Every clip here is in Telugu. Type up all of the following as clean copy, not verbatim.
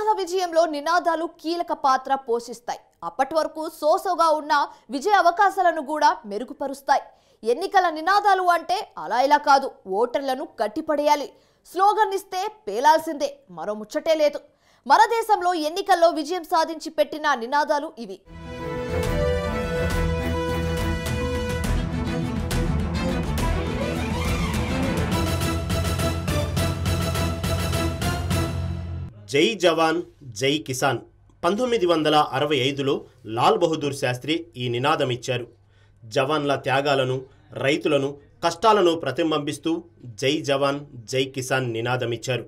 ఎన్నికల విజయంలో నినాదాలు కీలక పాత్ర పోషిస్తాయి. అప్పటి వరకు సోసోగా ఉన్న విజయ అవకాశాలను కూడా మెరుగుపరుస్తాయి. ఎన్నికల నినాదాలు అంటే అలా ఇలా కాదు, ఓటర్లను గట్టిపడేయాలి, స్లోగన్ ఇస్తే పేలాల్సిందే, మరో ముచ్చటే లేదు. మన దేశంలో ఎన్నికల్లో విజయం సాధించి పెట్టిన నినాదాలు ఇవి. జై జవాన్ జై కిసాన్ 1965లో లాల్ బహదూర్ శాస్త్రి ఈ నినాదం ఇచ్చారు. జవాన్ల త్యాగాలను, రైతులను, కష్టాలను ప్రతిబింబిస్తూ జై జవాన్ జై కిసాన్ నినాదం ఇచ్చారు.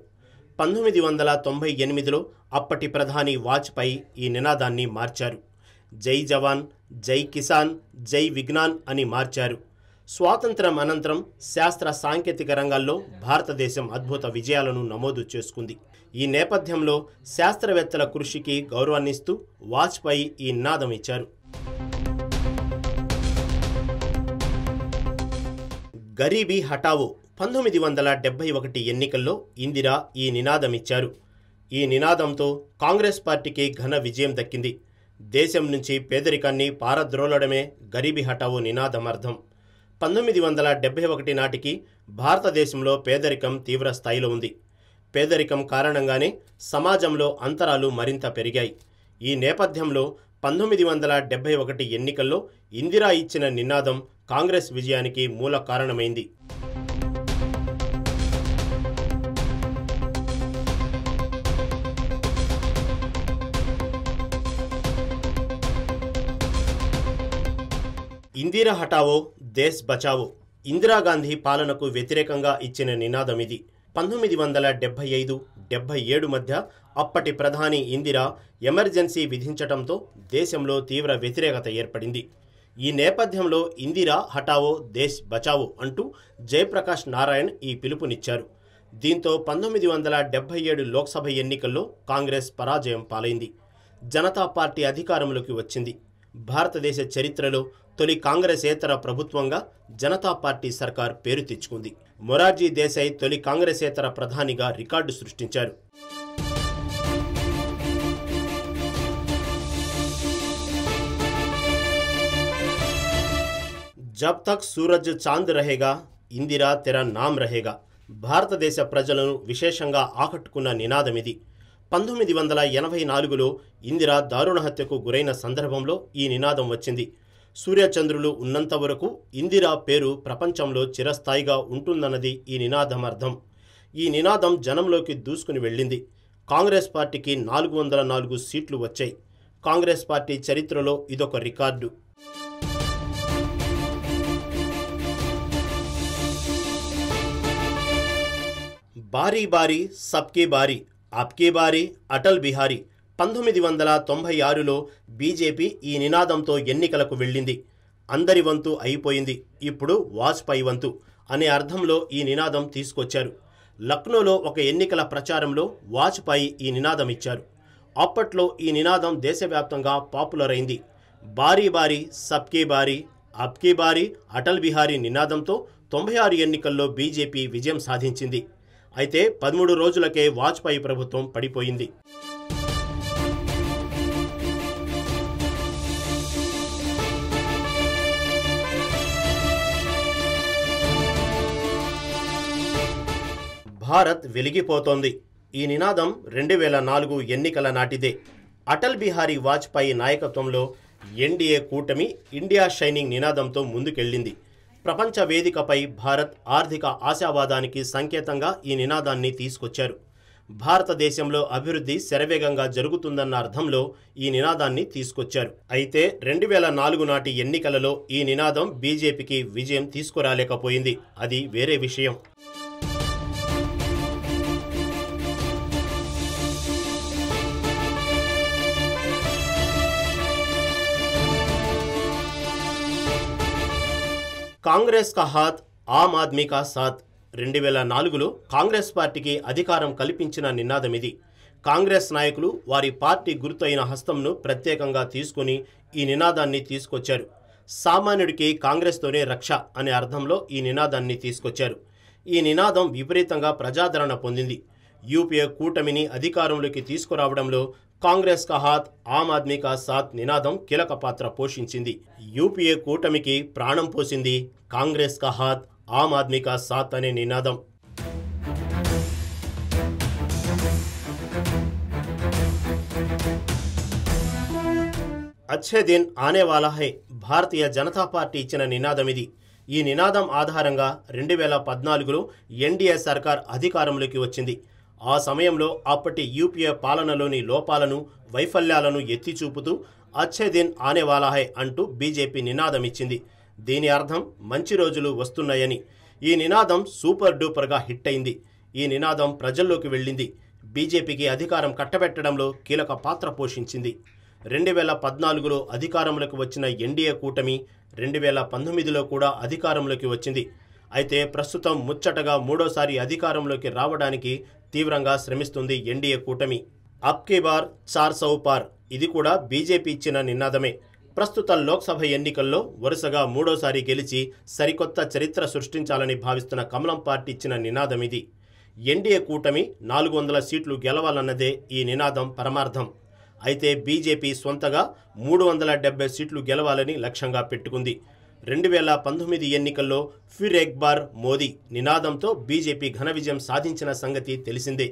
1998లో అప్పటి ప్రధాని వాజ్పేయి ఈ నినాదాన్ని మార్చారు. జై జవాన్ జై కిసాన్ జై విజ్ఞాన్ అని మార్చారు. స్వాతంత్రం అనంతరం శాస్త్ర సాంకేతిక రంగాల్లో భారతదేశం అద్భుత విజయాలను నమోదు చేసుకుంది. ఈ నేపథ్యంలో శాస్త్రవేత్తల కృషికి గౌరవాన్నిస్తూ వాజ్పేయి ఈ నినాదం ఇచ్చారు. గరీబీ హటావో 1971 ఎన్నికల్లో ఇందిరా ఈ నినాదం ఇచ్చారు. ఈ నినాదంతో కాంగ్రెస్ పార్టీకి ఘన విజయం దక్కింది. దేశం నుంచి పేదరికాన్ని పారద్రోలడమే గరీబీ హటావో నినాదం అర్థం. 1971 నాటికి భారతదేశంలో పేదరికం తీవ్ర స్థాయిలో ఉంది. పేదరికం కారణంగానే సమాజంలో అంతరాలు మరింత పెరిగాయి. ఈ నేపథ్యంలో 1971 ఎన్నికల్లో ఇందిరా ఇచ్చిన నినాదం కాంగ్రెస్ విజయానికి మూల కారణమైంది. ఇందిరా హటావో దేశ్ బచావో ఇందిరాగాంధీ పాలనకు వ్యతిరేకంగా ఇచ్చిన నినాదం ఇది. 1975-77 మధ్య అప్పటి ప్రధాని ఇందిరా ఎమర్జెన్సీ విధించటంతో దేశంలో తీవ్ర వ్యతిరేకత ఏర్పడింది. ఈ నేపథ్యంలో ఇందిరా హటావో దేశ్ బచావో అంటూ జయప్రకాష్ నారాయణ్ ఈ పిలుపునిచ్చారు. దీంతో 1977 లోక్సభ ఎన్నికల్లో కాంగ్రెస్ పరాజయం పాలైంది. జనతా పార్టీ అధికారంలోకి వచ్చింది. భారతదేశ చరిత్రలో తొలి కాంగ్రెసేతర ప్రభుత్వంగా జనతా పార్టీ సర్కార్ పేరు తెచ్చుకుంది. మొరార్జీ దేశాయ్ తొలి కాంగ్రెసేతర ప్రధానిగా రికార్డు సృష్టించారు. జబ్ తక్ సూరజ్ చాంద్ రహేగా ఇందిరా తెరా నామ్ రహేగా భారతదేశ ప్రజలను విశేషంగా ఆకట్టుకున్న నినాదమిది. 1984లో ఇందిరా దారుణ హత్యకు గురైన సందర్భంలో ఈ నినాదం వచ్చింది. సూర్యచంద్రులు ఉన్నంత వరకు ఇందిరా పేరు ప్రపంచంలో చిరస్థాయిగా ఉంటుందన్నది ఈ నినాదం అర్థం. ఈ నినాదం జనంలోకి దూసుకుని వెళ్ళింది. కాంగ్రెస్ పార్టీకి 404 సీట్లు వచ్చాయి. కాంగ్రెస్ పార్టీ చరిత్రలో ఇదొక రికార్డు. బారీ బారీ సబ్కీ బారీ ఆప్కీ బారీ అటల్ బిహారీ 1996లో బీజేపీ ఈ నినాదంతో ఎన్నికలకు వెళ్ళింది. అందరి వంతు అయిపోయింది, ఇప్పుడు వాజ్పేయి వంతు అనే అర్థంలో ఈ నినాదం తీసుకొచ్చారు. లక్నోలో ఒక ఎన్నికల ప్రచారంలో వాజ్పేయి ఈ నినాదం ఇచ్చారు. అప్పట్లో ఈ నినాదం దేశవ్యాప్తంగా పాపులర్ అయింది. బారీ బారీ సబ్కీ బారీ ఆప్కీ బారీ అటల్ బిహారీ నినాదంతో 96 ఎన్నికల్లో బీజేపీ విజయం సాధించింది. అయితే 13 రోజులకే వాజ్పేయి ప్రభుత్వం పడిపోయింది. భారత్ వెలిగిపోతోంది ఈ నినాదం 2004 ఎన్నికల నాటిదే. అటల్ బిహారీ వాజ్పేయి నాయకత్వంలో ఎన్డీఏ కూటమి ఇండియా షైనింగ్ నినాదంతో ముందుకెళ్లింది. ప్రపంచ వేదికపై భారత్ ఆర్థిక ఆశావాదానికి సంకేతంగా ఈ నినాదాన్ని తీసుకొచ్చారు. భారతదేశంలో అభివృద్ధి శరవేగంగా జరుగుతుందన్న అర్థంలో ఈ నినాదాన్ని తీసుకొచ్చారు. అయితే 2004 నాటి ఎన్నికలలో ఈ నినాదం బీజేపీకి విజయం తీసుకురాలేకపోయింది. అది వేరే విషయం. కాంగ్రెస్ కా హాత్ ఆమ్ ఆద్మీ కా సాత్ 2004లో కాంగ్రెస్ పార్టీకి అధికారం కల్పించిన నినాదం ఇది. కాంగ్రెస్ నాయకులు వారి పార్టీ గుర్తు అయిన హస్తంను ప్రత్యేకంగా తీసుకుని ఈ నినాదాన్ని తీసుకొచ్చారు. సామాన్యుడికి కాంగ్రెస్తోనే రక్ష అనే అర్థంలో ఈ నినాదాన్ని తీసుకొచ్చారు. ఈ నినాదం విపరీతంగా ప్రజాదరణ పొందింది. యూపీఏ కూటమిని అధికారంలోకి తీసుకురావడంలో కాంగ్రెస్ కా హాత్ ఆమ్ ఆద్మీ కా సాత్ నినాదం కీలక పాత్ర పోషించింది. యూపీఏ కూటమికి ప్రాణం పోసింది కాంగ్రెస్ కా హాత్ ఆమ్ ఆద్మీ కా సాత్ అనే నినాదం. అచ్చే దిన్ ఆనే వాలా హై భారతీయ జనతా పార్టీ ఇచ్చిన నినాదం ఇది. ఈ నినాదం ఆధారంగా 2014లో ఎన్డీఏ సర్కార్ అధికారంలోకి వచ్చింది. ఆ సమయంలో అప్పటి యూపీఏ పాలనలోని లోపాలను, వైఫల్యాలను ఎత్తి చూపుతూ అచ్చే దిన్ ఆనే వాలా హై అంటూ బీజేపీ నినాదం ఇచ్చింది. దీని అర్థం మంచి రోజులు వస్తున్నాయని. ఈ నినాదం సూపర్ డూపర్గా హిట్ అయింది. ఈ నినాదం ప్రజల్లోకి వెళ్ళింది. బీజేపీకి అధికారం కట్టబెట్టడంలో కీలక పాత్ర పోషించింది. 2014లో అధికారంలోకి వచ్చిన ఎన్డీఏ కూటమి 2019లో కూడా అధికారంలోకి వచ్చింది. అయితే ప్రస్తుతం ముచ్చటగా మూడోసారి అధికారంలోకి రావడానికి తీవ్రంగా శ్రమిస్తుంది ఎన్డీఏ కూటమి. అబ్కీ బార్ 400 పార్ ఇది కూడా బీజేపీ ఇచ్చిన నినాదమే. ప్రస్తుత లోక్సభ ఎన్నికల్లో వరుసగా మూడోసారి గెలిచి సరికొత్త చరిత్ర సృష్టించాలని భావిస్తున్న కమలం పార్టీ ఇచ్చిన నినాదం ఇది. ఎన్డీఏ కూటమి 400 సీట్లు గెలవాలన్నదే ఈ నినాదం పరమార్థం. అయితే బీజేపీ సొంతగా 370 సీట్లు గెలవాలని లక్ష్యంగా పెట్టుకుంది. 2019 ఎన్నికల్లో ఫిర్ ఎక్ బార్ మోదీ నినాదంతో బీజేపీ ఘన విజయం సాధించిన సంగతి తెలిసిందే.